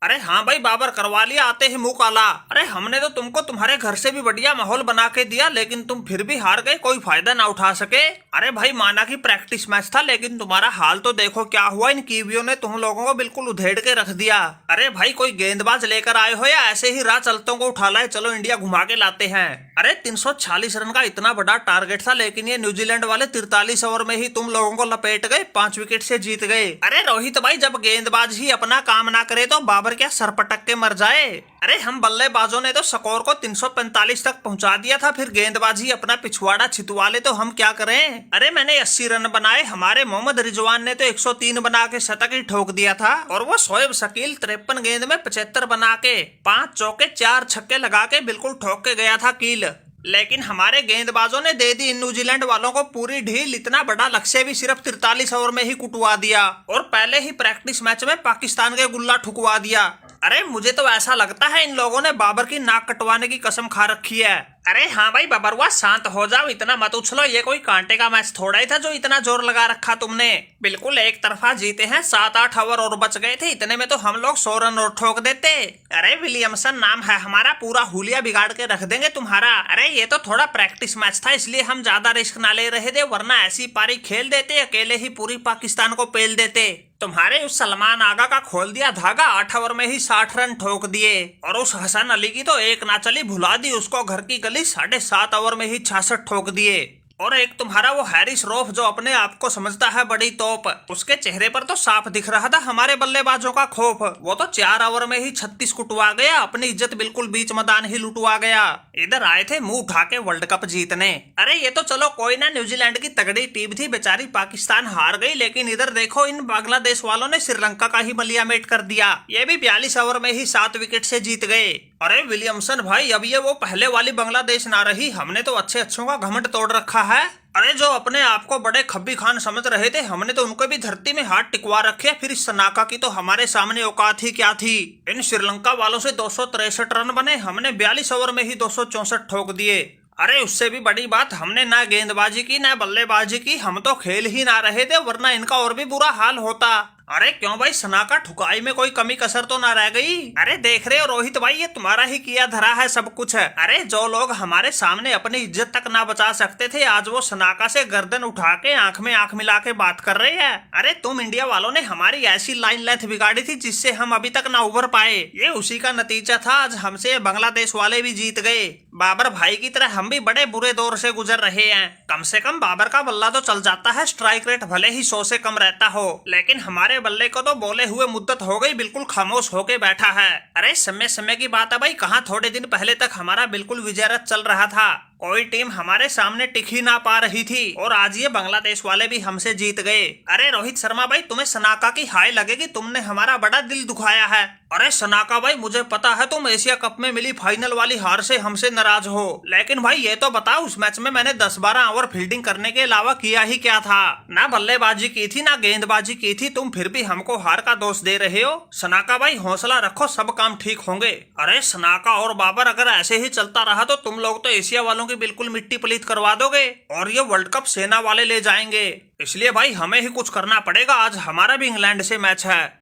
अरे हाँ भाई बाबर, करवा लिया आते ही मुंह काला। अरे हमने तो तुमको तुम्हारे घर से भी बढ़िया माहौल बना के दिया, लेकिन तुम फिर भी हार गए, कोई फायदा ना उठा सके। अरे भाई माना कि प्रैक्टिस मैच था, लेकिन तुम्हारा हाल तो देखो क्या हुआ। इन कीवियों ने तुम लोगों को बिल्कुल उधेड़ के रख दिया। अरे भाई कोई गेंदबाज लेकर आए हो या ऐसे ही राह चलतों को उठा लाए, चलो इंडिया घुमा के लाते हैं। अरे 346 रन का इतना बड़ा टारगेट था, लेकिन ये न्यूजीलैंड वाले 43 ओवर में ही तुम लोगों को लपेट गए, 5 विकेट से जीत गए। अरे रोहित भाई, जब गेंदबाज ही अपना काम ना करे तो बाबर क्या सर पटक के मर जाए। अरे हम बल्लेबाजों ने तो स्कोर को 345 तक पहुंचा दिया था, फिर गेंदबाजी अपना पिछवाड़ा छितवा ले तो हम क्या करें। अरे मैंने 80 रन बनाए, हमारे मोहम्मद रिजवान ने तो 103 बना के शतक ही ठोक दिया था, और वो शोएब शकील 53 गेंद में 75 बना के 5 चौके 4 छक्के लगा के बिल्कुल ठोक के गया था कील। लेकिन हमारे गेंदबाजों ने दे दी न्यूजीलैंड वालों को पूरी ढील, इतना बड़ा लक्ष्य भी सिर्फ 43 ओवर में ही कुटवा दिया, और पहले ही प्रैक्टिस मैच में पाकिस्तान के गुल्ला ठुकवा दिया। अरे मुझे तो ऐसा लगता है इन लोगों ने बाबर की नाक कटवाने की कसम खा रखी है। अरे हाँ भाई बबरुआ, शांत हो जाओ, इतना मत उछलो, ये कोई कांटे का मैच थोड़ा ही था जो इतना जोर लगा रखा तुमने। बिल्कुल एक तरफा जीते हैं, 7-8 ओवर और बच गए थे, इतने में तो हम लोग 100 रन और ठोक देते। अरे विलियमसन नाम है हमारा, पूरा हुलिया बिगाड़ के रख देंगे तुम्हारा। अरे ये तो थोड़ा प्रैक्टिस मैच था, इसलिए हम ज्यादा रिस्क ना ले रहे थे, वरना ऐसी पारी खेल देते, अकेले ही पूरी पाकिस्तान को पेल देते। तुम्हारे उस सलमान आगा का खोल दिया धागा, 8 ओवर में ही 60 रन ठोक दिए, और उस हसन अली की तो एक ना चली, भुला दी उसको घर की गली, 7.5 ओवर में ही 66 ठोक दिए। और एक तुम्हारा वो हैरिस रॉफ जो अपने आप को समझता है बड़ी तोप, उसके चेहरे पर तो साफ दिख रहा था हमारे बल्लेबाजों का खौफ। वो तो 4 ओवर में ही 36 कुटवा गया, अपनी इज्जत बिल्कुल बीच मैदान ही लुटवा गया। इधर आए थे मुंह उठा के वर्ल्ड कप जीतने। अरे ये तो चलो कोई ना, न्यूजीलैंड की तगड़ी टीम थी, बेचारी पाकिस्तान हार गई, लेकिन इधर देखो इन बांग्लादेश वालों ने श्रीलंका का ही मलियामेट कर दिया, ये भी 42 ओवर में ही 7 विकेट से जीत गए। अरे विलियमसन भाई, अब ये वो पहले वाली बांग्लादेश ना रही, हमने तो अच्छे अच्छों का घमंड तोड़ रखा है। अरे जो अपने आप को बड़े खब्बी खान समझ रहे थे, हमने तो उनको भी धरती में हाथ टिकवा रखे। फिर इस सनाका की तो हमारे सामने औकात ही क्या थी। इन श्रीलंका वालों से 263 रन बने, हमने 42 ओवर में ही 264 ठोक दिए। अरे उससे भी बड़ी बात, हमने ना गेंदबाजी की ना बल्लेबाजी की, हम तो खेल ही ना रहे थे, वरना इनका और भी बुरा हाल होता। अरे क्यों भाई, सनाका ठुकाई में कोई कमी कसर तो ना रह गई। अरे देख रहे हो रोहित भाई, ये तुम्हारा ही किया धरा है सब कुछ है। अरे जो लोग हमारे सामने अपनी इज्जत तक ना बचा सकते थे, आज वो सनाका से गर्दन उठा के आंख में आंख मिला के बात कर रहे हैं। अरे तुम इंडिया वालों ने हमारी ऐसी लाइन लेंथ बिगाड़ी थी जिससे हम अभी तक ना उभर पाए, ये उसी का नतीजा था। आज हमसे बांग्लादेश वाले भी जीत गए। बाबर भाई की तरह हम भी बड़े बुरे दौर से गुजर रहे हैं। कम से कम बाबर का बल्ला तो चल जाता है, स्ट्राइक रेट भले ही 100 से कम रहता हो, लेकिन हमारे बल्ले को तो बोले हुए मुद्दत हो गई, बिल्कुल खामोश होके बैठा है। अरे समय समय की बात है भाई, कहाँ थोड़े दिन पहले तक हमारा बिल्कुल विजयरथ चल रहा था, कोई टीम हमारे सामने टिक ही ना पा रही थी, और आज ये बांग्लादेश वाले भी हमसे जीत गए। अरे रोहित शर्मा भाई, तुम्हें सनाका की हाय लगेगी, तुमने हमारा बड़ा दिल दुखाया है। अरे सनाका भाई, मुझे पता है तुम एशिया कप में मिली फाइनल वाली हार से हमसे नाराज हो, लेकिन भाई ये तो बताओ, उस मैच में मैंने 10-12 ओवर फील्डिंग करने के अलावा किया ही क्या था। ना बल्लेबाजी की थी ना गेंदबाजी की थी, तुम फिर भी हमको हार का दोष दे रहे हो। सनाका भाई हौसला रखो, सब काम ठीक होंगे। अरे सनाका और बाबर, अगर ऐसे ही चलता रहा तो तुम लोग तो एशिया वालों की बिल्कुल मिट्टी पलीत करवा दोगे, और ये वर्ल्ड कप सेना वाले ले जाएंगे। इसलिए भाई हमें ही कुछ करना पड़ेगा, आज हमारा भी इंग्लैंड से मैच है।